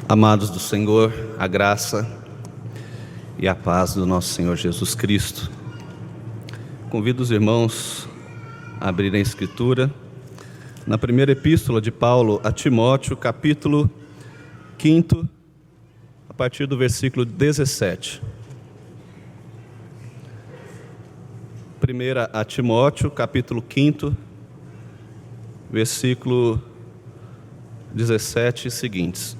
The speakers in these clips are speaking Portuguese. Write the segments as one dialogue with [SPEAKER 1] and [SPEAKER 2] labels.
[SPEAKER 1] Amados do Senhor, a graça e a paz do nosso Senhor Jesus Cristo. Convido os irmãos a abrirem a Escritura na primeira epístola de Paulo a Timóteo, capítulo 5, a partir do versículo 17. Primeira a Timóteo, capítulo 5, versículo 17 e seguintes.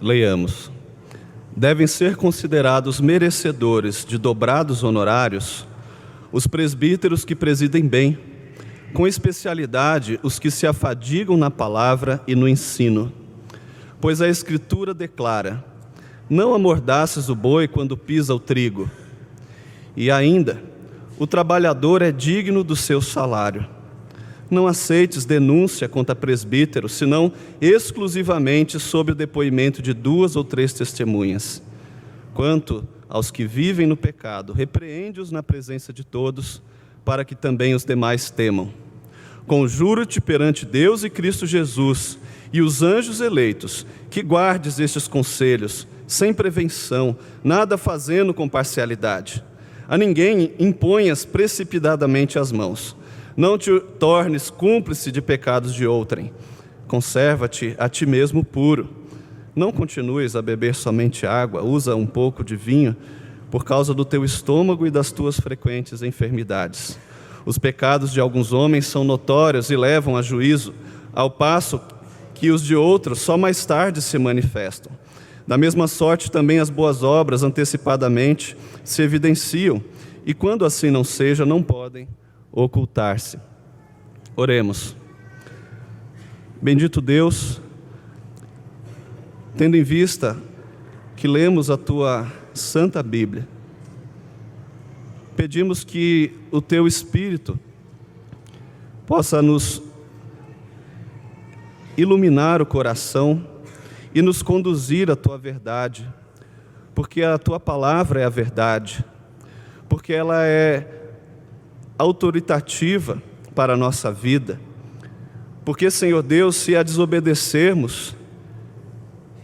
[SPEAKER 1] Leiamos. Devem ser considerados merecedores de dobrados honorários os presbíteros que presidem bem, com especialidade os que se afadigam na palavra e no ensino. Pois a Escritura declara: não amordaças o boi quando pisa o trigo. E ainda, o trabalhador é digno do seu salário. Não aceites denúncia contra presbítero, senão exclusivamente sob o depoimento de 2 ou 3 testemunhas. Quanto aos que vivem no pecado, repreende-os na presença de todos, para que também os demais temam. Conjuro-te perante Deus e Cristo Jesus e os anjos eleitos, que guardes estes conselhos, sem prevenção, nada fazendo com parcialidade. A ninguém imponhas precipitadamente as mãos. Não te tornes cúmplice de pecados de outrem. Conserva-te a ti mesmo puro. Não continues a beber somente água, usa um pouco de vinho, por causa do teu estômago e das tuas frequentes enfermidades. Os pecados de alguns homens são notórios e levam a juízo, ao passo que os de outros só mais tarde se manifestam. Da mesma sorte também as boas obras antecipadamente se evidenciam, e quando assim não seja, não podem ocultar-se. Oremos. Bendito Deus, tendo em vista que lemos a Tua Santa Bíblia, pedimos que o Teu Espírito possa nos iluminar o coração e nos conduzir à Tua verdade, porque a Tua palavra é a verdade, porque ela é autoritativa para a nossa vida, porque, Senhor Deus, se a desobedecermos,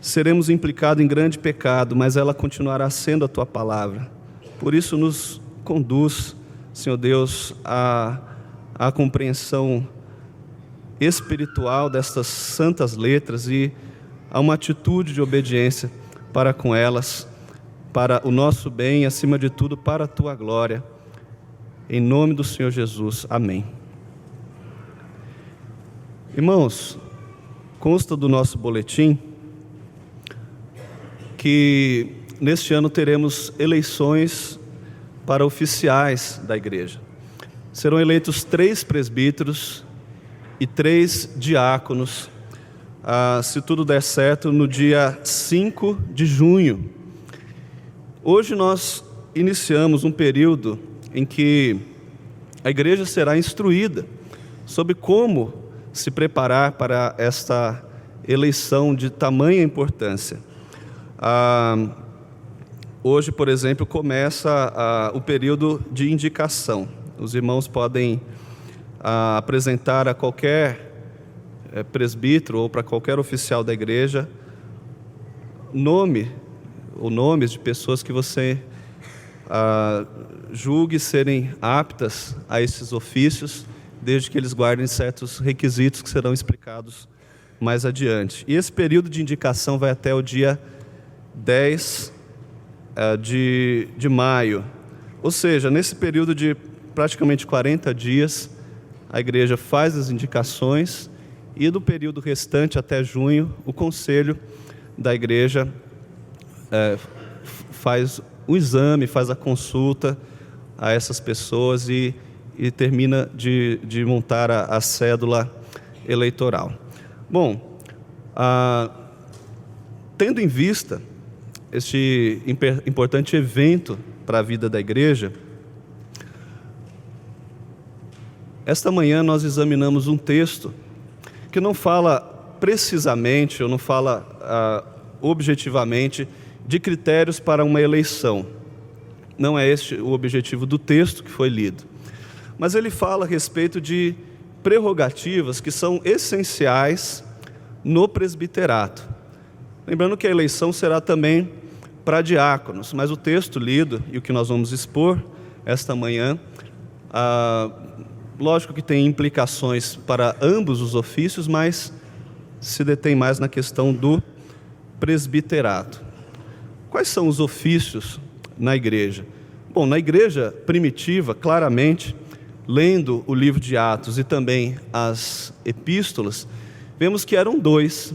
[SPEAKER 1] seremos implicados em grande pecado, mas ela continuará sendo a Tua palavra. Por isso nos conduz, Senhor Deus, à compreensão espiritual destas santas letras e a uma atitude de obediência para com elas, para o nosso bem e, acima de tudo, para a Tua glória. Em nome do Senhor Jesus, amém. Irmãos, consta do nosso boletim que neste ano teremos eleições para oficiais da igreja. Serão eleitos 3 presbíteros e 3 diáconos, se tudo der certo, no dia 5 de junho. Hoje nós iniciamos um período em que a igreja será instruída sobre como se preparar para esta eleição de tamanha importância. Hoje, por exemplo, começa o período de indicação. Os irmãos podem apresentar a qualquer presbítero ou para qualquer oficial da igreja nome ou nomes de pessoas que você julgue serem aptas a esses ofícios, desde que eles guardem certos requisitos que serão explicados mais adiante. E esse período de indicação vai até o dia 10 de maio. Ou seja, nesse período de praticamente 40 dias, a igreja faz as indicações e do período restante até junho, o conselho da igreja faz o exame, faz a consulta a essas pessoas e termina de montar a cédula eleitoral. Bom, tendo em vista este importante evento para a vida da igreja, esta manhã nós examinamos um texto que não fala precisamente, ou não fala objetivamente de critérios para uma eleição. Não é este o objetivo do texto que foi lido. Mas ele fala a respeito de prerrogativas que são essenciais no presbiterato. Lembrando que a eleição será também para diáconos, mas o texto lido e o que nós vamos expor esta manhã, lógico que tem implicações para ambos os ofícios, mas se detém mais na questão do presbiterato. Quais são os ofícios na igreja? Bom, na igreja primitiva, claramente, lendo o livro de Atos e também as epístolas, vemos que eram dois.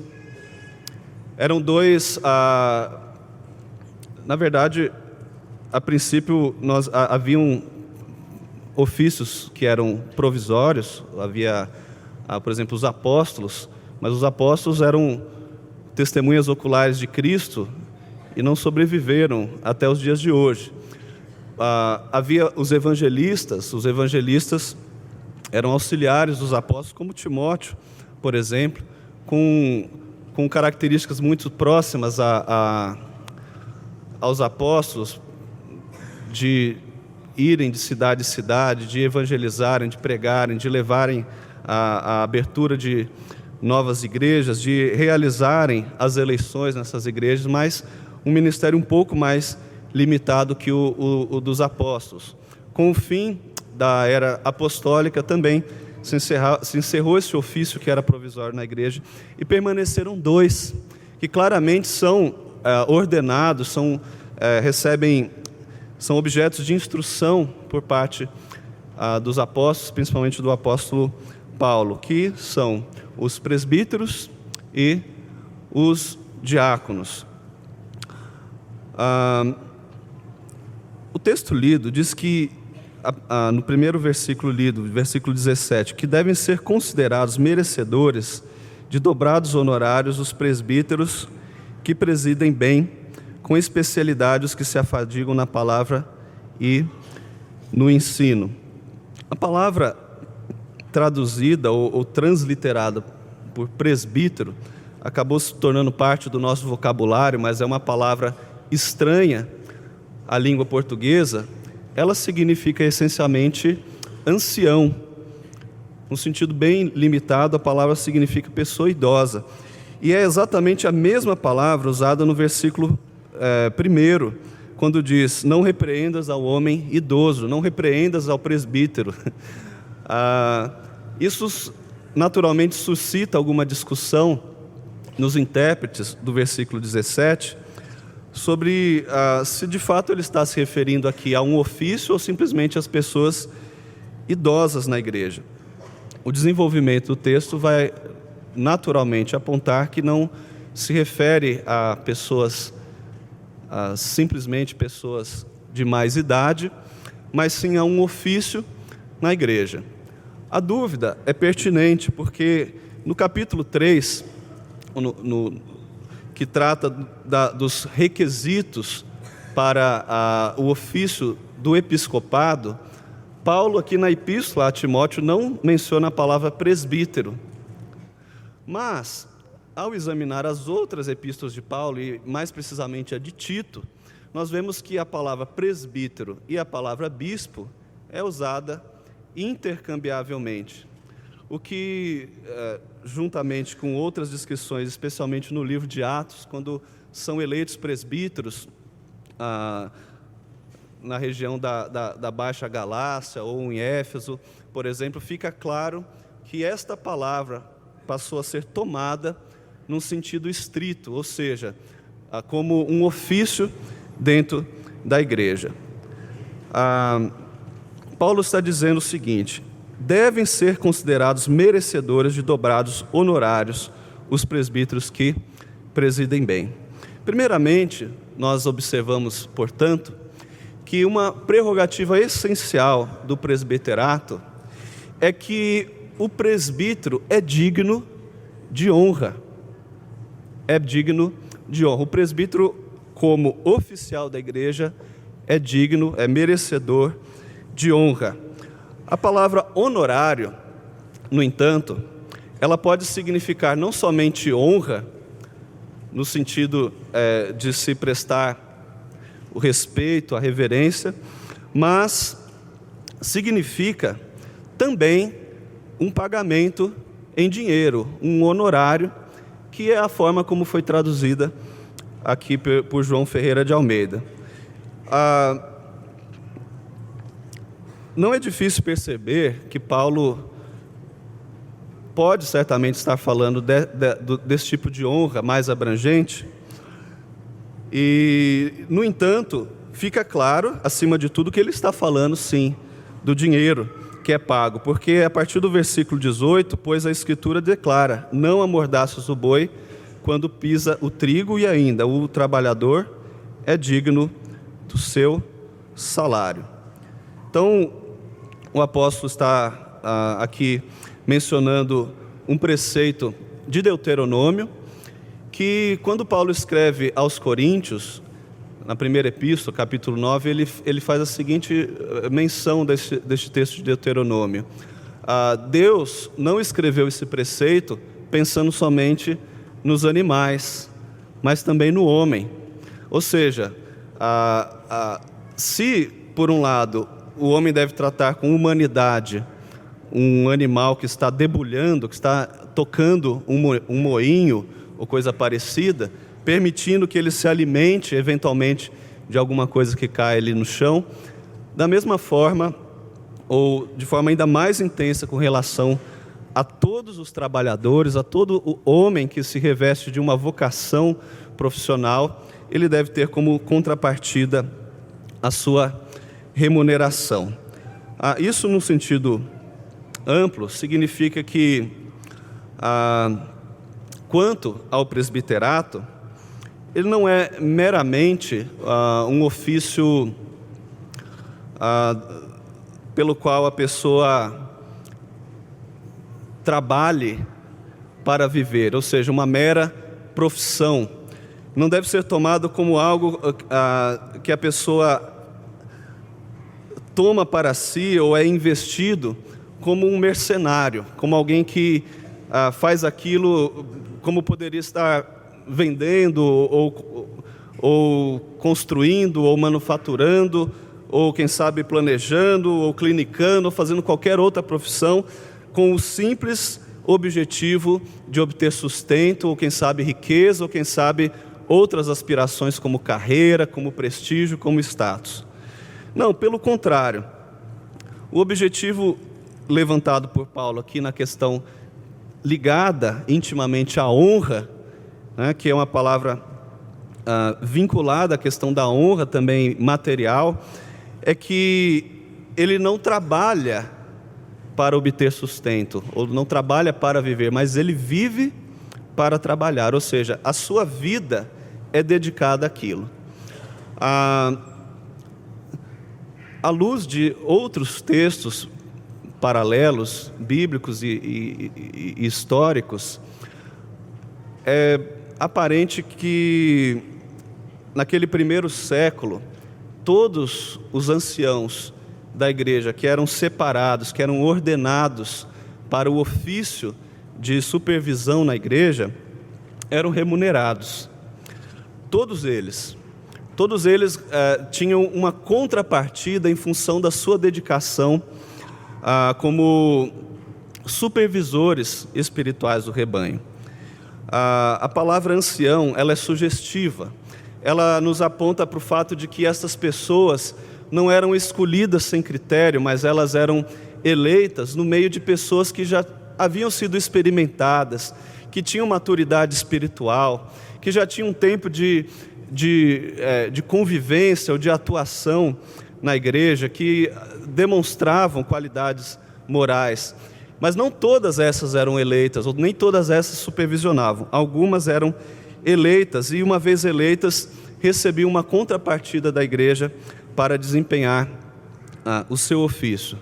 [SPEAKER 1] Na verdade, a princípio, haviam ofícios que eram provisórios, havia, por exemplo, os apóstolos, mas os apóstolos eram testemunhas oculares de Cristo e não sobreviveram até os dias de hoje. Havia os evangelistas eram auxiliares dos apóstolos, como Timóteo, por exemplo, com características muito próximas aos apóstolos, de irem de cidade em cidade, de evangelizarem, de pregarem, de levarem a abertura de novas igrejas, de realizarem as eleições nessas igrejas, mas um ministério um pouco mais limitado que o dos apóstolos. Com o fim da era apostólica também se encerrou esse ofício que era provisório na igreja e permaneceram dois, que claramente são ordenados, são objetos de instrução por parte dos apóstolos, principalmente do apóstolo Paulo, que são os presbíteros e os diáconos. O texto lido diz que, no primeiro versículo lido, versículo 17, que devem ser considerados merecedores de dobrados honorários os presbíteros que presidem bem, com especialidade os que se afadigam na palavra e no ensino. A palavra traduzida ou transliterada por presbítero acabou se tornando parte do nosso vocabulário, mas é uma palavra estranha à língua portuguesa. Ela significa essencialmente ancião. No sentido bem limitado, a palavra significa pessoa idosa. E é exatamente a mesma palavra usada no versículo 1, quando diz: não repreendas ao homem idoso, não repreendas ao presbítero. Isso naturalmente suscita alguma discussão nos intérpretes do versículo 17, sobre se de fato ele está se referindo aqui a um ofício ou simplesmente às pessoas idosas na igreja. O desenvolvimento do texto vai naturalmente apontar que não se refere a pessoas, simplesmente pessoas de mais idade, mas sim a um ofício na igreja. A dúvida é pertinente porque no capítulo 3, que trata dos requisitos para o ofício do episcopado, Paulo, aqui na epístola a Timóteo, não menciona a palavra presbítero. Mas, ao examinar as outras epístolas de Paulo, e mais precisamente a de Tito, nós vemos que a palavra presbítero e a palavra bispo é usada intercambiavelmente. O que, juntamente com outras descrições, especialmente no livro de Atos, quando são eleitos presbíteros na região da Baixa Galácia ou em Éfeso, por exemplo, fica claro que esta palavra passou a ser tomada num sentido estrito, ou seja, como um ofício dentro da igreja. Paulo está dizendo o seguinte: devem ser considerados merecedores de dobrados honorários os presbíteros que presidem bem. Primeiramente, nós observamos, portanto, que uma prerrogativa essencial do presbiterato é que o presbítero é digno de honra. É digno de honra. O presbítero, como oficial da igreja, é digno, é merecedor de honra. A palavra honorário, no entanto, ela pode significar não somente honra, no sentido de se prestar o respeito, a reverência, mas significa também um pagamento em dinheiro, um honorário, que é a forma como foi traduzida aqui por João Ferreira de Almeida. Não é difícil perceber que Paulo pode certamente estar falando desse tipo de honra mais abrangente, e, no entanto, fica claro, acima de tudo, que ele está falando, sim, do dinheiro que é pago, porque a partir do versículo 18, pois a Escritura declara: não amordaças o boi quando pisa o trigo, e ainda o trabalhador é digno do seu salário. Então, o apóstolo está aqui mencionando um preceito de Deuteronômio, que quando Paulo escreve aos Coríntios, na primeira epístola, capítulo 9, ele faz a seguinte menção deste texto de Deuteronômio: Deus não escreveu esse preceito pensando somente nos animais, mas também no homem. Ou seja, se, por um lado, o homem deve tratar com humanidade um animal que está debulhando, que está tocando um moinho ou coisa parecida, permitindo que ele se alimente eventualmente de alguma coisa que cai ali no chão, da mesma forma, ou de forma ainda mais intensa com relação a todos os trabalhadores, a todo o homem que se reveste de uma vocação profissional, ele deve ter como contrapartida a sua remuneração. Isso, no sentido amplo, significa que, quanto ao presbiterato, ele não é meramente um ofício pelo qual a pessoa trabalhe para viver, ou seja, uma mera profissão. Não deve ser tomado como algo que a pessoa toma para si ou é investido como um mercenário, como alguém que faz aquilo como poderia estar vendendo ou construindo ou manufaturando, ou quem sabe planejando ou clinicando ou fazendo qualquer outra profissão com o simples objetivo de obter sustento, ou quem sabe riqueza, ou quem sabe outras aspirações como carreira, como prestígio, como status. Não, pelo contrário, o objetivo levantado por Paulo aqui na questão ligada intimamente à honra, né, que é uma palavra vinculada à questão da honra também material, é que ele não trabalha para obter sustento, ou não trabalha para viver, mas ele vive para trabalhar, ou seja, a sua vida é dedicada àquilo. À luz de outros textos paralelos, bíblicos e históricos, é aparente que naquele primeiro século, todos os anciãos da igreja que eram separados, que eram ordenados para o ofício de supervisão na igreja, eram remunerados. Todos eles tinham uma contrapartida em função da sua dedicação como supervisores espirituais do rebanho. A palavra ancião, ela é sugestiva. Ela nos aponta para o fato de que essas pessoas não eram escolhidas sem critério, mas elas eram eleitas no meio de pessoas que já haviam sido experimentadas, que tinham maturidade espiritual, que já tinham um tempo de convivência ou de atuação na igreja, que demonstravam qualidades morais. Mas não todas essas eram eleitas, ou nem todas essas supervisionavam. Algumas eram eleitas, e uma vez eleitas, recebiam uma contrapartida da igreja para desempenhar o seu ofício.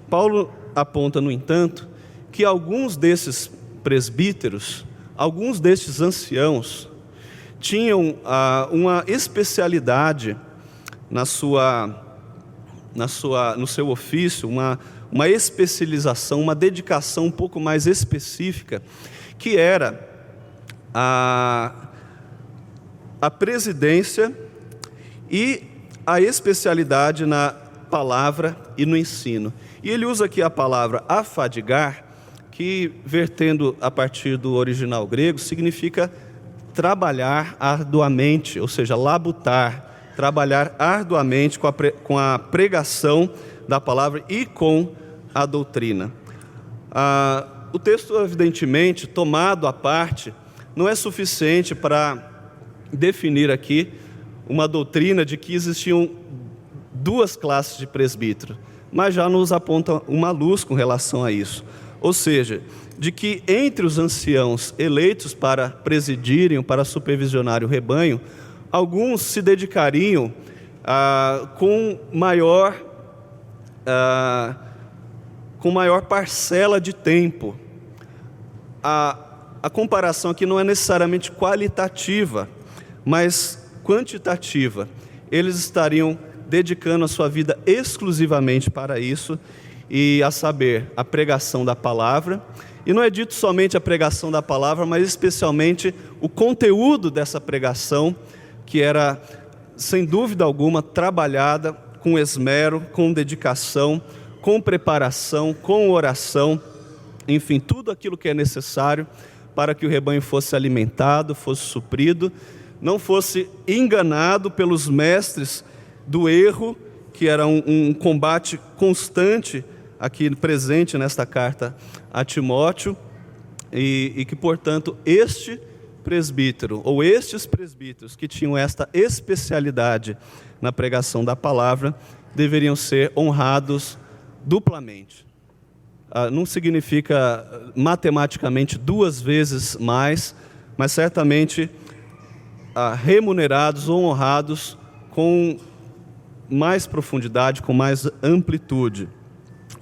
[SPEAKER 1] Paulo aponta, no entanto, que alguns desses presbíteros, alguns destes anciãos, tinham uma especialidade no seu ofício, uma especialização, uma dedicação um pouco mais específica, que era a presidência e a especialidade na palavra e no ensino. E ele usa aqui a palavra afadigar, que, vertendo a partir do original grego, significa trabalhar arduamente, ou seja, labutar, trabalhar arduamente com a pregação da palavra e com a doutrina. O texto, evidentemente, tomado à parte, não é suficiente para definir aqui uma doutrina de que existiam duas classes de presbítero, mas já nos aponta uma luz com relação a isso. Ou seja, de que entre os anciãos eleitos para presidirem, para supervisionar o rebanho, alguns se dedicariam com maior parcela de tempo. A comparação aqui não é necessariamente qualitativa, mas quantitativa. Eles estariam dedicando a sua vida exclusivamente para isso, e a saber, a pregação da palavra. E não é dito somente a pregação da palavra, mas especialmente o conteúdo dessa pregação, que era, sem dúvida alguma, trabalhada com esmero, com dedicação, com preparação, com oração, enfim, tudo aquilo que é necessário para que o rebanho fosse alimentado, fosse suprido, não fosse enganado pelos mestres do erro, que era um combate constante aqui presente nesta carta a Timóteo, e que, portanto, este presbítero, ou estes presbíteros que tinham esta especialidade na pregação da palavra, deveriam ser honrados duplamente. Não significa matematicamente 2 vezes mais, mas certamente remunerados ou honrados com mais profundidade, com mais amplitude.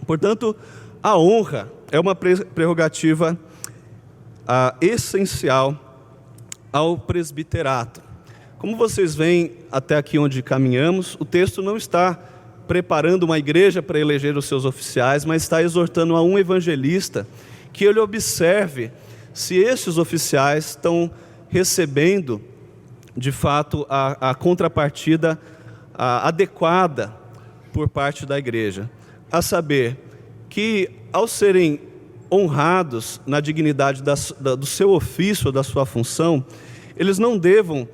[SPEAKER 1] Portanto, a honra é uma prerrogativa essencial ao presbiterato. Como vocês veem até aqui onde caminhamos, o texto não está preparando uma igreja para eleger os seus oficiais, mas está exortando a um evangelista que ele observe se esses oficiais estão recebendo, de fato, a contrapartida adequada por parte da igreja. A saber, que ao serem honrados na dignidade do seu ofício, da sua função, eles não devam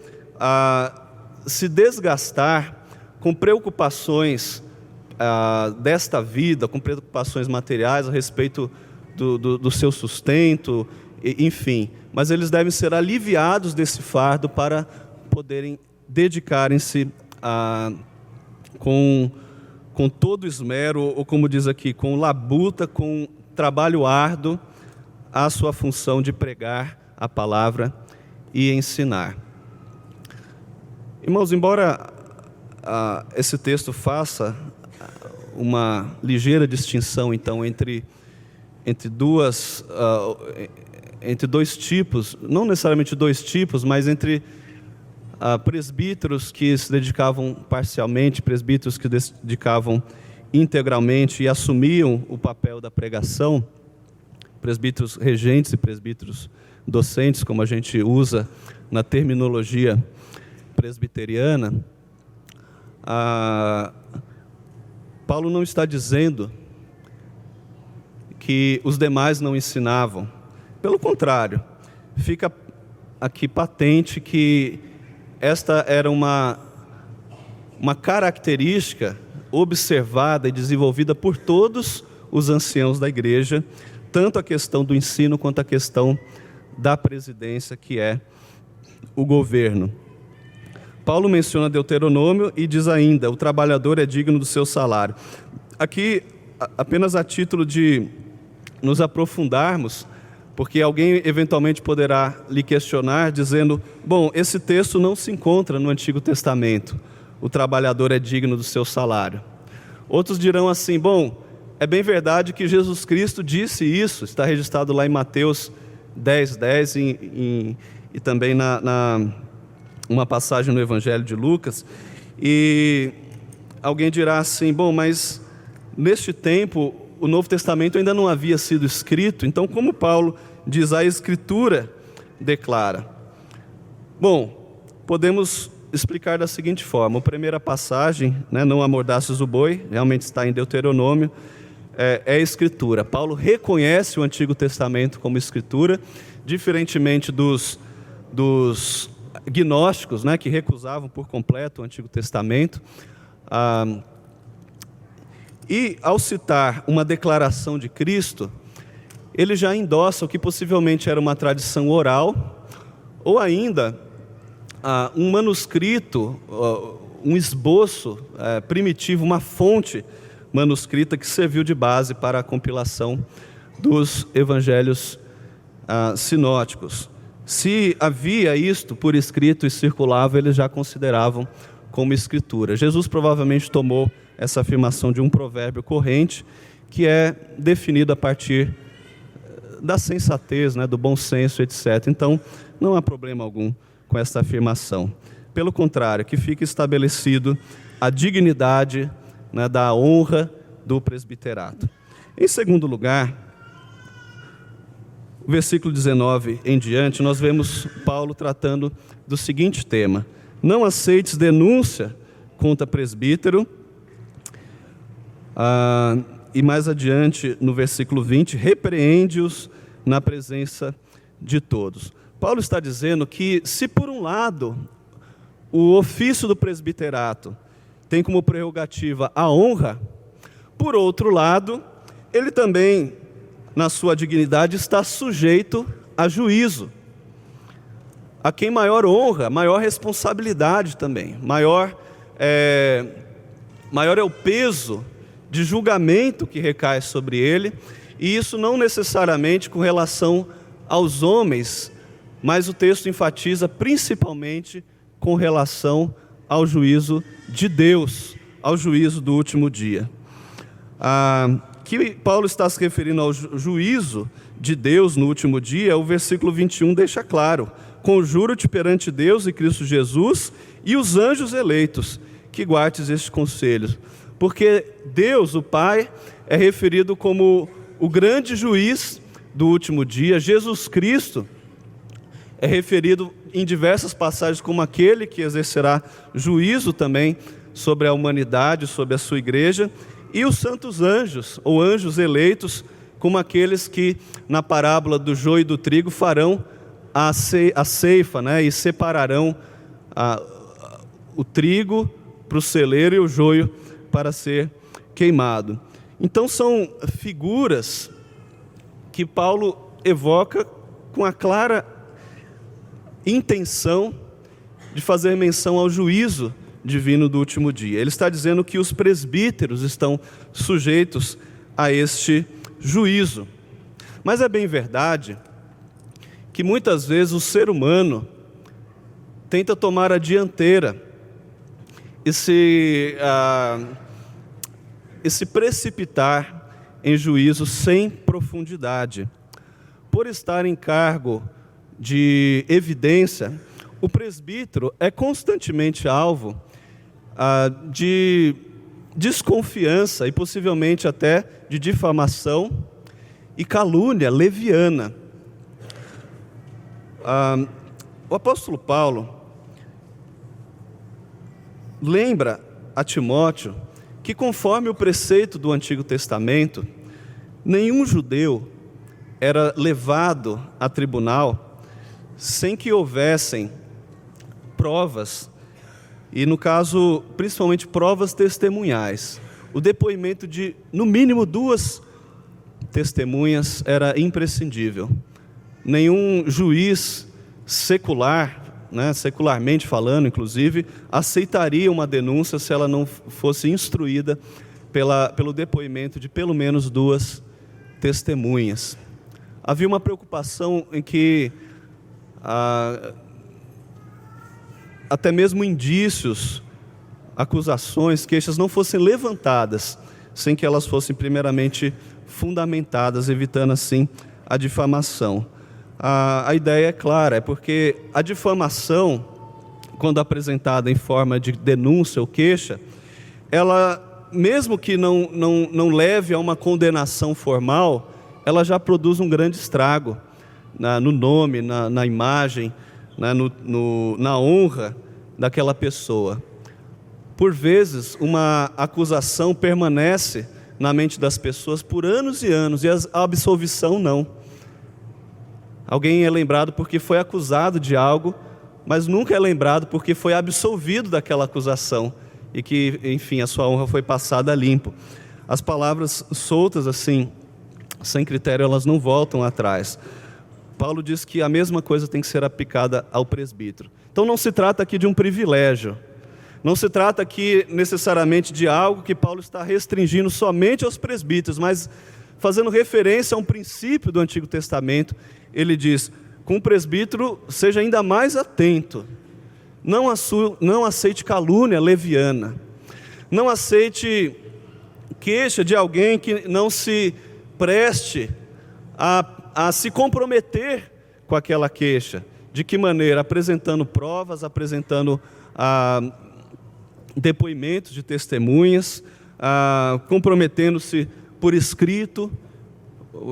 [SPEAKER 1] se desgastar com preocupações desta vida, com preocupações materiais a respeito do seu sustento, enfim. Mas eles devem ser aliviados desse fardo para poderem dedicarem-se com todo esmero, ou como diz aqui, com labuta, com trabalho árduo, a sua função de pregar a palavra e ensinar. Irmãos, embora esse texto faça uma ligeira distinção, então, entre dois tipos, não necessariamente 2 tipos, mas entre presbíteros que se dedicavam parcialmente, presbíteros que se dedicavam integralmente e assumiam o papel da pregação, presbíteros regentes e presbíteros docentes, como a gente usa na terminologia presbiteriana. Paulo não está dizendo que os demais não ensinavam. Pelo contrário, fica aqui patente que esta era uma característica observada e desenvolvida por todos os anciãos da igreja, tanto a questão do ensino quanto a questão da presidência, que é o governo. Paulo menciona Deuteronômio e diz ainda: o trabalhador é digno do seu salário. Aqui, apenas a título de nos aprofundarmos, porque alguém eventualmente poderá lhe questionar, dizendo: bom, esse texto não se encontra no Antigo Testamento, o trabalhador é digno do seu salário. Outros dirão assim: bom, é bem verdade que Jesus Cristo disse isso, está registrado lá em Mateus 10:10 e também uma passagem no Evangelho de Lucas. E alguém dirá assim: bom, mas neste tempo o Novo Testamento ainda não havia sido escrito, então como Paulo diz, a Escritura declara. Bom, podemos explicar da seguinte forma: a primeira passagem, não amordaçes o boi, realmente está em Deuteronômio, é a Escritura. Paulo reconhece o Antigo Testamento como Escritura, diferentemente dos gnósticos, que recusavam por completo o Antigo Testamento. E ao citar uma declaração de Cristo, ele já endossa o que possivelmente era uma tradição oral, ou ainda um manuscrito, um esboço primitivo, uma fonte manuscrita que serviu de base para a compilação dos evangelhos sinóticos. Se havia isto por escrito e circulava, eles já consideravam como escritura. Jesus provavelmente tomou essa afirmação de um provérbio corrente, que é definido a partir da sensatez, do bom senso, etc. Então, não há problema algum com essa afirmação. Pelo contrário, que fica estabelecido a dignidade da honra do presbiterato. Em segundo lugar, o versículo 19 em diante, nós vemos Paulo tratando do seguinte tema: não aceites denúncia contra presbítero. E mais adiante, no versículo 20, repreende-os na presença de todos. Paulo está dizendo que, se por um lado o ofício do presbiterato tem como prerrogativa a honra, por outro lado, ele também, na sua dignidade, está sujeito a juízo. A quem maior honra, maior responsabilidade também, maior é o peso de julgamento que recai sobre ele, e isso não necessariamente com relação aos homens, mas o texto enfatiza principalmente com relação ao juízo de Deus, ao juízo do último dia. Que Paulo está se referindo ao juízo de Deus no último dia, o versículo 21 deixa claro: conjuro-te perante Deus e Cristo Jesus e os anjos eleitos, que guardes este conselho. Porque Deus, o Pai, é referido como o grande juiz do último dia. Jesus Cristo é referido em diversas passagens como aquele que exercerá juízo também sobre a humanidade, sobre a sua igreja. E os santos anjos, ou anjos eleitos, como aqueles que na parábola do joio e do trigo farão a ceifa, e separarão o trigo para o celeiro e o joio para ser queimado. Então são figuras que Paulo evoca com a clara intenção de fazer menção ao juízo divino do último dia. Ele está dizendo que os presbíteros estão sujeitos a este juízo. Mas é bem verdade que muitas vezes o ser humano tenta tomar a dianteira e se precipitar em juízo sem profundidade. Por estar em cargo de evidência, o presbítero é constantemente alvo de desconfiança e possivelmente até de difamação e calúnia leviana. O apóstolo Paulo lembra a Timóteo que, conforme o preceito do Antigo Testamento, nenhum judeu era levado a tribunal sem que houvessem provas, e no caso, principalmente provas testemunhais. O depoimento de, no mínimo, 2 testemunhas era imprescindível. Nenhum juiz secular, secularmente falando, inclusive, aceitaria uma denúncia se ela não fosse instruída pelo depoimento de pelo menos 2 testemunhas. Havia uma preocupação em que até mesmo indícios, acusações, queixas não fossem levantadas sem que elas fossem primeiramente fundamentadas, evitando assim a difamação. A ideia é clara, é porque a difamação, quando apresentada em forma de denúncia ou queixa, ela mesmo que não leve a uma condenação formal, ela já produz um grande estrago no nome, na imagem, na honra daquela pessoa. Por vezes, uma acusação permanece na mente das pessoas por anos e anos, e a absolvição não. Alguém é lembrado porque foi acusado de algo, mas nunca é lembrado porque foi absolvido daquela acusação, e que, enfim, a sua honra foi passada a limpo. As palavras soltas assim, sem critério, elas não voltam atrás. Paulo diz que a mesma coisa tem que ser aplicada ao presbítero. Então não se trata aqui de um privilégio, não se trata aqui necessariamente de algo que Paulo está restringindo somente aos presbíteros, mas fazendo referência a um princípio do Antigo Testamento. Ele diz: com o presbítero seja ainda mais atento, não aceite calúnia leviana, não aceite queixa de alguém que não se preste a se comprometer com aquela queixa. De que maneira? Apresentando provas, apresentando depoimentos de testemunhas, comprometendo-se por escrito,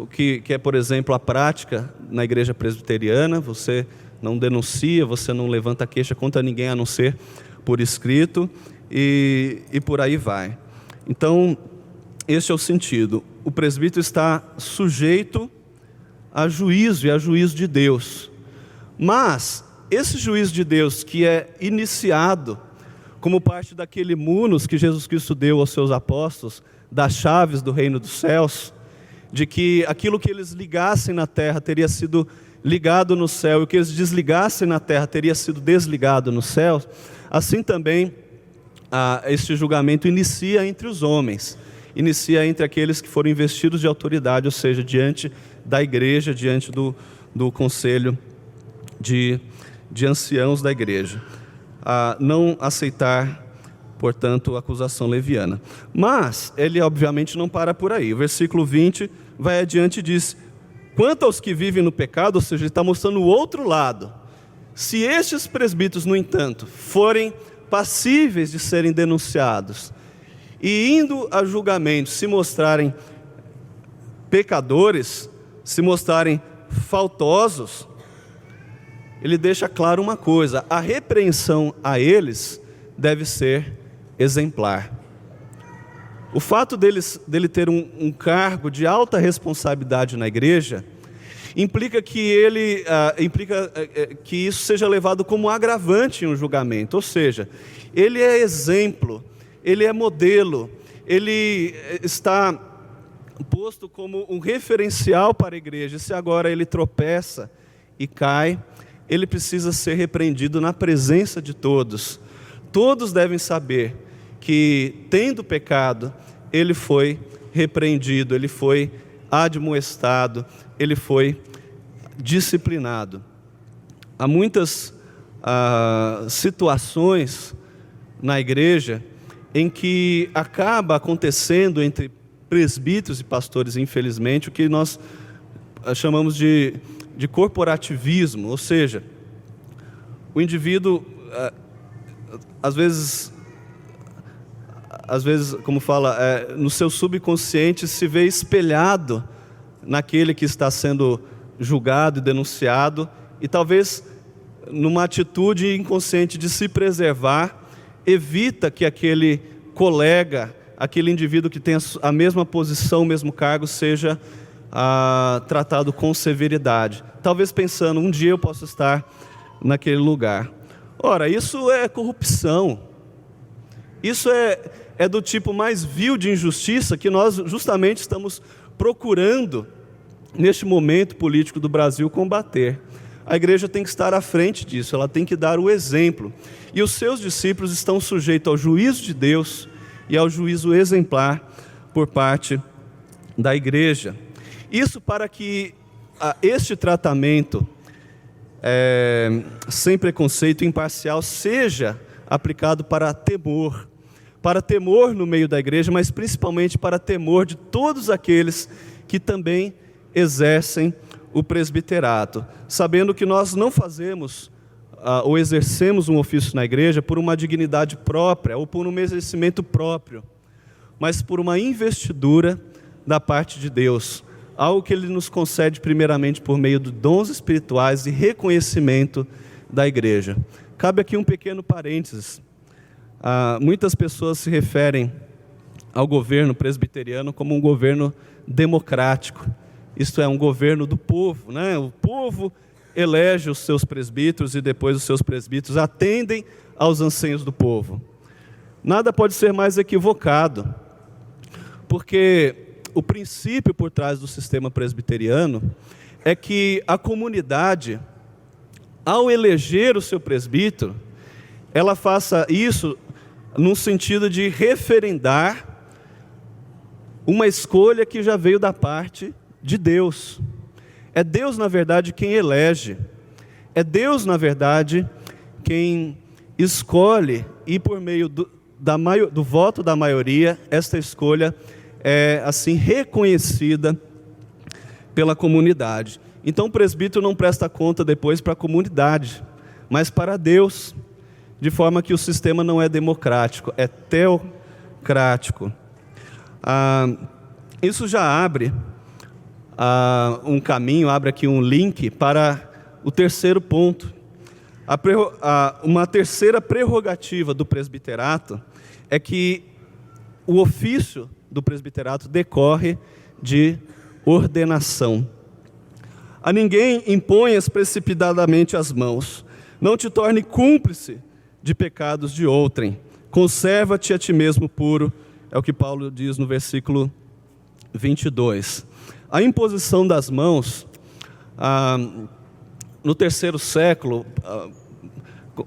[SPEAKER 1] que é, por exemplo, a prática na igreja presbiteriana. Você não denuncia, você não levanta queixa contra ninguém a não ser por escrito, e por aí vai. Então, este é o sentido. O presbítero está sujeito a juízo, e a juízo de Deus. Mas esse juízo de Deus, que é iniciado como parte daquele munus que Jesus Cristo deu aos seus apóstolos, das chaves do reino dos céus, de que aquilo que eles ligassem na terra teria sido ligado no céu, e o que eles desligassem na terra teria sido desligado no céu. Assim também este julgamento inicia entre os homens, inicia entre aqueles que foram investidos de autoridade, ou seja, diante da igreja, diante do conselho de anciãos da igreja. Não aceitar, portanto, a acusação leviana. Mas ele obviamente não para por aí. O versículo 20 vai adiante e diz: quanto aos que vivem no pecado, ou seja, ele está mostrando o outro lado. Se estes presbíteros, no entanto, forem passíveis de serem denunciados, e indo a julgamento se mostrarem pecadores, se mostrarem faltosos, ele deixa claro uma coisa: a repreensão a eles deve ser exemplar. O fato dele ter um cargo de alta responsabilidade na igreja implica que que isso seja levado como agravante em um julgamento. Ou seja, ele é exemplo, ele é modelo, ele está posto como um referencial para a igreja. Se agora ele tropeça e cai, ele precisa ser repreendido na presença de todos. Todos devem saber que, tendo pecado, ele foi repreendido, ele foi admoestado, ele foi disciplinado. Há muitas situações na igreja em que acaba acontecendo entre presbíteros e pastores, infelizmente, o que nós chamamos de corporativismo. Ou seja, o indivíduo, às vezes, como fala, no seu subconsciente se vê espelhado naquele que está sendo julgado e denunciado, e talvez numa atitude inconsciente de se preservar, evita que aquele colega, aquele indivíduo que tem a mesma posição, o mesmo cargo, seja tratado com severidade. Talvez pensando: um dia eu posso estar naquele lugar. Ora, isso é corrupção. Isso é do tipo mais vil de injustiça que nós justamente estamos procurando, neste momento político do Brasil, combater. A igreja tem que estar à frente disso, ela tem que dar o exemplo. E os seus discípulos estão sujeitos ao juízo de Deus e ao juízo exemplar por parte da igreja. Isso para que este tratamento sem preconceito, imparcial, seja aplicado para temor no meio da igreja, mas principalmente para temor de todos aqueles que também exercem o presbiterato, sabendo que nós não fazemos ou exercemos um ofício na igreja por uma dignidade própria ou por um merecimento próprio, mas por uma investidura da parte de Deus, algo que Ele nos concede primeiramente por meio de dons espirituais e reconhecimento da igreja. Cabe aqui um pequeno parênteses. Muitas pessoas se referem ao governo presbiteriano como um governo democrático. Isto é, um governo do povo, né? O povo elege os seus presbíteros e depois os seus presbíteros atendem aos anseios do povo. Nada pode ser mais equivocado, porque o princípio por trás do sistema presbiteriano é que a comunidade, ao eleger o seu presbítero, ela faça isso num sentido de referendar uma escolha que já veio da parte de Deus. É Deus, na verdade, quem elege. É Deus, na verdade, quem escolhe, e por meio do voto da maioria, esta escolha é assim reconhecida pela comunidade. Então o presbítero não presta conta depois para a comunidade, mas para Deus, de forma que o sistema não é democrático, é teocrático. Isso já abre um caminho, abre aqui um link para o terceiro ponto. Uma terceira prerrogativa do presbiterato é que o ofício do presbiterato decorre de ordenação. A ninguém imponhas precipitadamente as mãos, não te torne cúmplice de pecados de outrem, conserva-te a ti mesmo puro, é o que Paulo diz no versículo 22. A imposição das mãos, no terceiro século,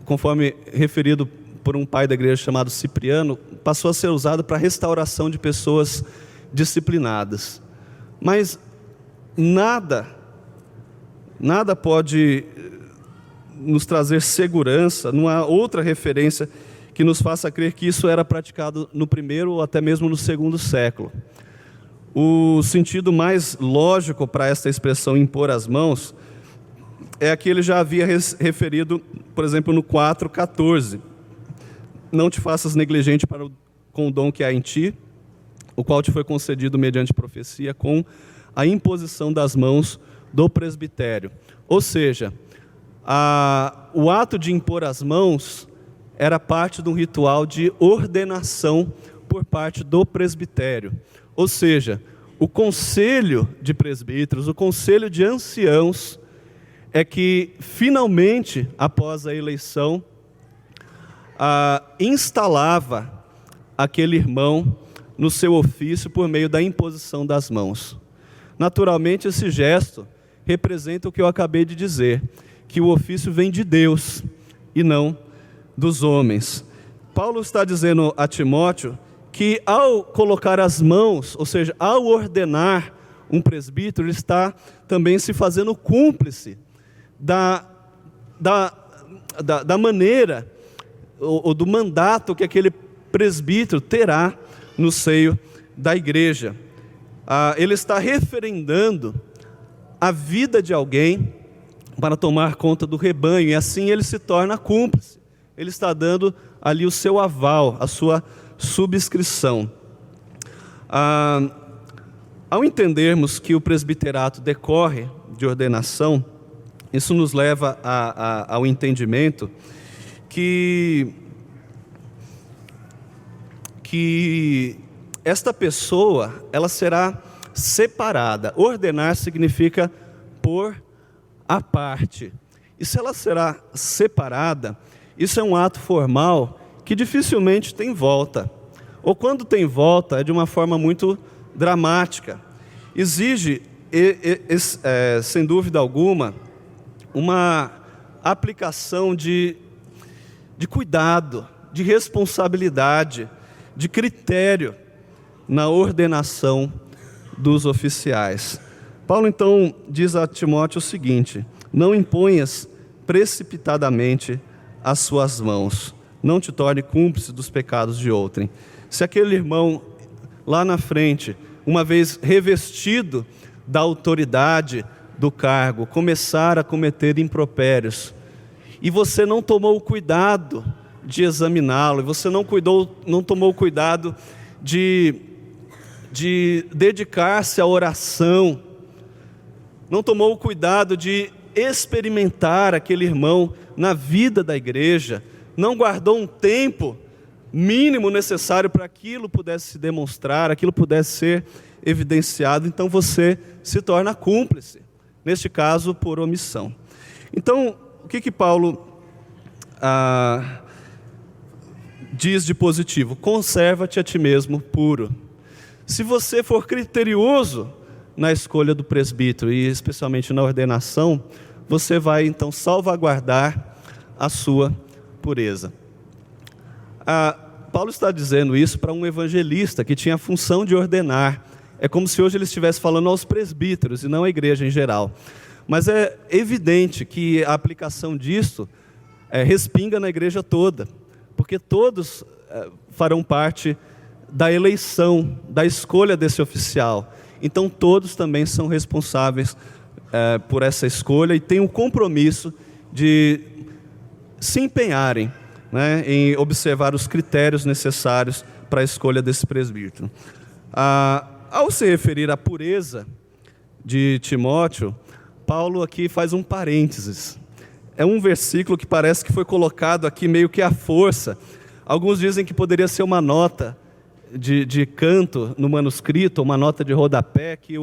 [SPEAKER 1] conforme referido por um pai da igreja chamado Cipriano, passou a ser usado para a restauração de pessoas disciplinadas. Mas nada pode nos trazer segurança, não há outra referência que nos faça crer que isso era praticado no primeiro ou até mesmo no segundo século. O sentido mais lógico para esta expressão impor as mãos é aquele já havia referido, por exemplo, no 4,14. Não te faças negligente com o dom que há em ti, o qual te foi concedido mediante profecia, com a imposição das mãos do presbitério. Ou seja, o ato de impor as mãos era parte de um ritual de ordenação por parte do presbitério. Ou seja, o conselho de presbíteros, o conselho de anciãos, é que finalmente, após a eleição, instalava aquele irmão no seu ofício por meio da imposição das mãos. Naturalmente, esse gesto representa o que eu acabei de dizer, que o ofício vem de Deus e não dos homens. Paulo está dizendo a Timóteo que ao colocar as mãos, ou seja, ao ordenar um presbítero, ele está também se fazendo cúmplice da maneira ou do mandato que aquele presbítero terá no seio da igreja. Ele está referendando a vida de alguém para tomar conta do rebanho, e assim ele se torna cúmplice. Ele está dando ali o seu aval, a sua subscrição. Ao entendermos que o presbiterato decorre de ordenação, isso nos leva ao entendimento que esta pessoa, ela será separada. Ordenar significa pôr à parte. E se ela será separada, isso é um ato formal que dificilmente tem volta. Ou quando tem volta, é de uma forma muito dramática. Exige, sem dúvida alguma, uma aplicação de cuidado, de responsabilidade, de critério na ordenação dos oficiais. Paulo então diz a Timóteo o seguinte: não imponhas precipitadamente as suas mãos, não te torne cúmplice dos pecados de outrem. Se aquele irmão lá na frente, uma vez revestido da autoridade do cargo, começar a cometer impropérios, e você não tomou o cuidado de examiná-lo, e você não tomou o cuidado de dedicar-se à oração, não tomou o cuidado de experimentar aquele irmão na vida da igreja, não guardou um tempo mínimo necessário para aquilo pudesse se demonstrar, aquilo pudesse ser evidenciado, então você se torna cúmplice, neste caso por omissão. Então, o que Paulo diz de positivo? Conserva-te a ti mesmo puro. Se você for criterioso na escolha do presbítero, e especialmente na ordenação, você vai então salvaguardar a sua pureza. Paulo está dizendo isso para um evangelista que tinha a função de ordenar. É como se hoje ele estivesse falando aos presbíteros e não à igreja em geral. Mas é evidente que a aplicação disso respinga na igreja toda, porque todos farão parte da eleição, da escolha desse oficial. Então todos também são responsáveis por essa escolha e têm o compromisso de se empenharem, né, em observar os critérios necessários para a escolha desse presbítero. Ao se referir à pureza de Timóteo, Paulo aqui faz um parênteses. É um versículo que parece que foi colocado aqui meio que à força. Alguns dizem que poderia ser uma nota de canto no manuscrito, uma nota de rodapé que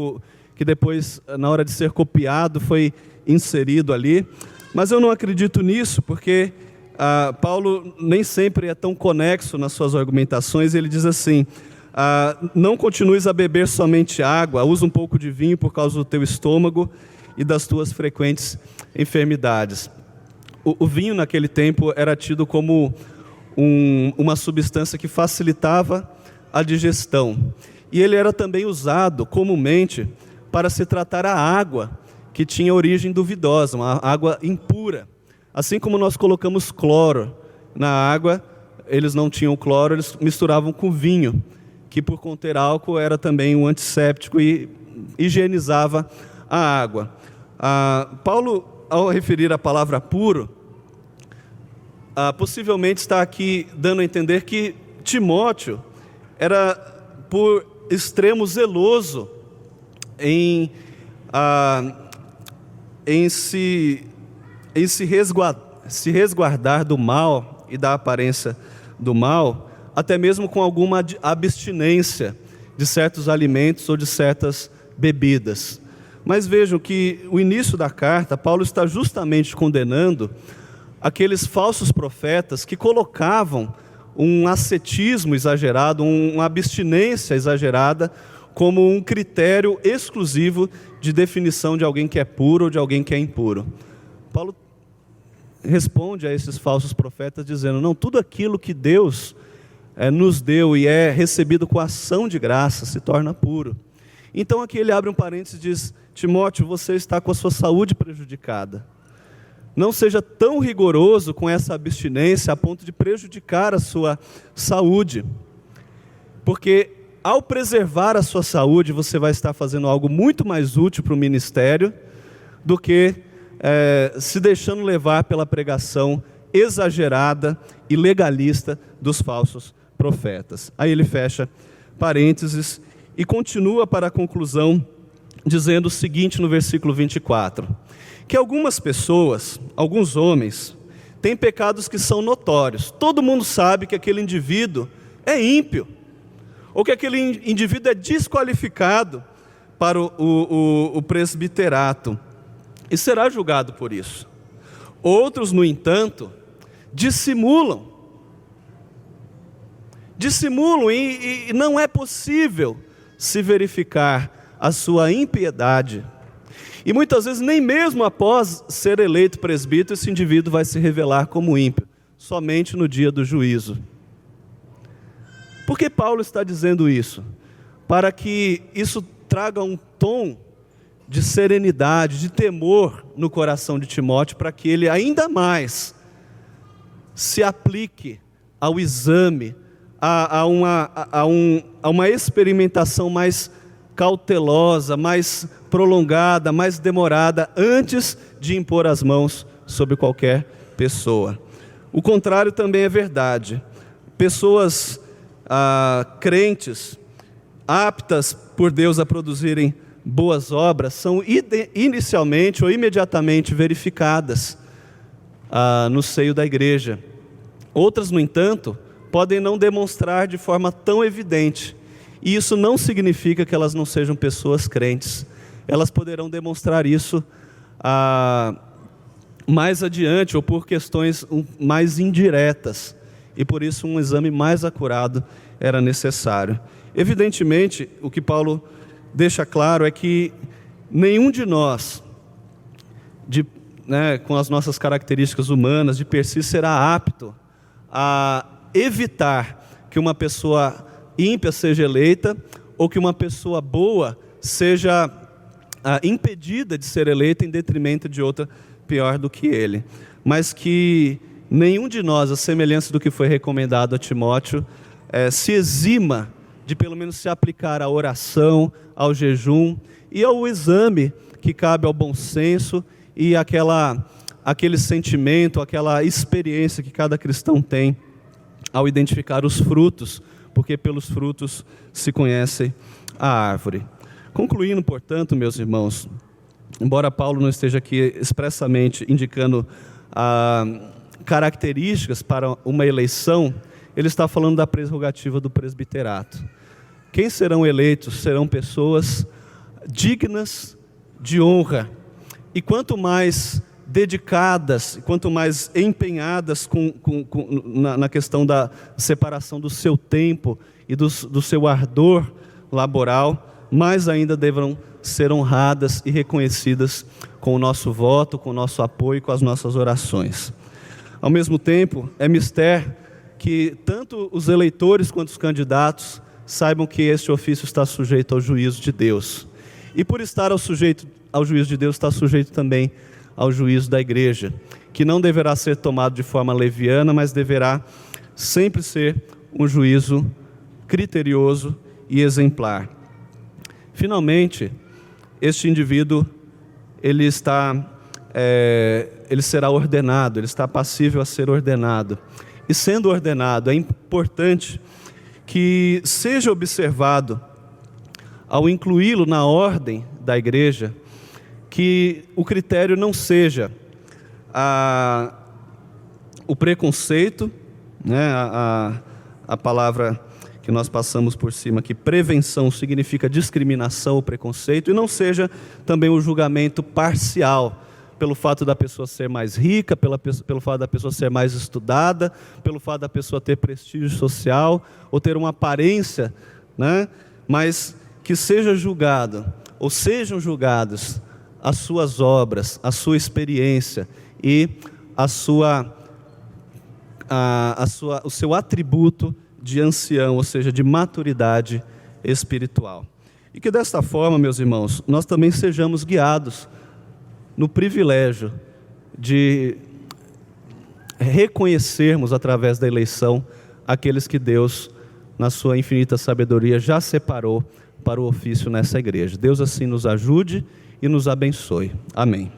[SPEAKER 1] depois, na hora de ser copiado, foi inserido ali. Mas eu não acredito nisso, porque Paulo nem sempre é tão conexo nas suas argumentações. Ele diz assim: não continues a beber somente água, usa um pouco de vinho por causa do teu estômago e das tuas frequentes enfermidades. O vinho naquele tempo era tido como uma substância que facilitava a digestão. E ele era também usado comumente para se tratar a água que tinha origem duvidosa, uma água impura. Assim como nós colocamos cloro na água, eles não tinham cloro, eles misturavam com vinho, que por conter álcool era também um antisséptico e higienizava a água. Paulo, ao referir a palavra puro, possivelmente está aqui dando a entender que Timóteo era por extremo zeloso em se resguardar do mal e da aparência do mal, até mesmo com alguma abstinência de certos alimentos ou de certas bebidas. Mas vejam que o início da carta, Paulo está justamente condenando aqueles falsos profetas que colocavam um ascetismo exagerado, uma abstinência exagerada, como um critério exclusivo de definição de alguém que é puro ou de alguém que é impuro. Paulo responde a esses falsos profetas dizendo: não, tudo aquilo que Deus nos deu e é recebido com ação de graça se torna puro. Então aqui ele abre um parênteses e diz: Timóteo, você está com a sua saúde prejudicada. Não seja tão rigoroso com essa abstinência a ponto de prejudicar a sua saúde. Porque ao preservar a sua saúde, você vai estar fazendo algo muito mais útil para o ministério do que se deixando levar pela pregação exagerada e legalista dos falsos profetas. Aí ele fecha parênteses e continua para a conclusão, dizendo o seguinte no versículo 24: que algumas pessoas, alguns homens, têm pecados que são notórios. Todo mundo sabe que aquele indivíduo é ímpio, ou que aquele indivíduo é desqualificado para o presbiterato, e será julgado por isso. Outros, no entanto, dissimulam e não é possível se verificar a sua impiedade. E muitas vezes, nem mesmo após ser eleito presbítero, esse indivíduo vai se revelar como ímpio, somente no dia do juízo. Por que Paulo está dizendo isso? Para que isso traga um tom de serenidade, de temor no coração de Timóteo, para que ele ainda mais se aplique ao exame, a uma experimentação mais cautelosa, mais prolongada, mais demorada, antes de impor as mãos sobre qualquer pessoa. O contrário também é verdade. Pessoas crentes aptas por Deus a produzirem boas obras são inicialmente ou imediatamente verificadas no seio da igreja. Outras, no entanto, podem não demonstrar de forma tão evidente. E isso não significa que elas não sejam pessoas crentes. Elas poderão demonstrar isso mais adiante ou por questões mais indiretas. E por isso um exame mais acurado era necessário. Evidentemente, o que Paulo deixa claro é que nenhum de nós, com as nossas características humanas, de per si, será apto a evitar que uma pessoa ímpia seja eleita ou que uma pessoa boa seja impedida de ser eleita em detrimento de outra pior do que ele. Mas que nenhum de nós, a semelhança do que foi recomendado a Timóteo, se exima de pelo menos se aplicar à oração, ao jejum e ao exame que cabe ao bom senso e aquele sentimento, aquela experiência que cada cristão tem ao identificar os frutos, porque pelos frutos se conhece a árvore. Concluindo, portanto, meus irmãos, embora Paulo não esteja aqui expressamente indicando características para uma eleição, ele está falando da prerrogativa do presbiterato. Quem serão eleitos serão pessoas dignas de honra. E quanto mais dedicadas, quanto mais empenhadas na questão da separação do seu tempo e do seu ardor laboral, mais ainda deverão ser honradas e reconhecidas com o nosso voto, com o nosso apoio, com as nossas orações. Ao mesmo tempo, é mister que tanto os eleitores quanto os candidatos saibam que este ofício está sujeito ao juízo de Deus. E por estar sujeito ao juízo de Deus, está sujeito também ao juízo da igreja, que não deverá ser tomado de forma leviana, mas deverá sempre ser um juízo criterioso e exemplar. Finalmente, este indivíduo, ele será ordenado, ele está passível a ser ordenado. E sendo ordenado, é importante que seja observado, ao incluí-lo na ordem da igreja, que o critério não seja o preconceito, a palavra que nós passamos por cima aqui, prevenção, significa discriminação ou preconceito, e não seja também o julgamento parcial, pelo fato da pessoa ser mais rica, pelo fato da pessoa ser mais estudada, pelo fato da pessoa ter prestígio social, ou ter uma aparência, mas que seja julgado, ou sejam julgados as suas obras, a sua experiência e o seu atributo de ancião, ou seja, de maturidade espiritual. E que desta forma, meus irmãos, nós também sejamos guiados no privilégio de reconhecermos através da eleição aqueles que Deus, na sua infinita sabedoria, já separou para o ofício nessa igreja. Deus assim nos ajude e nos abençoe. Amém.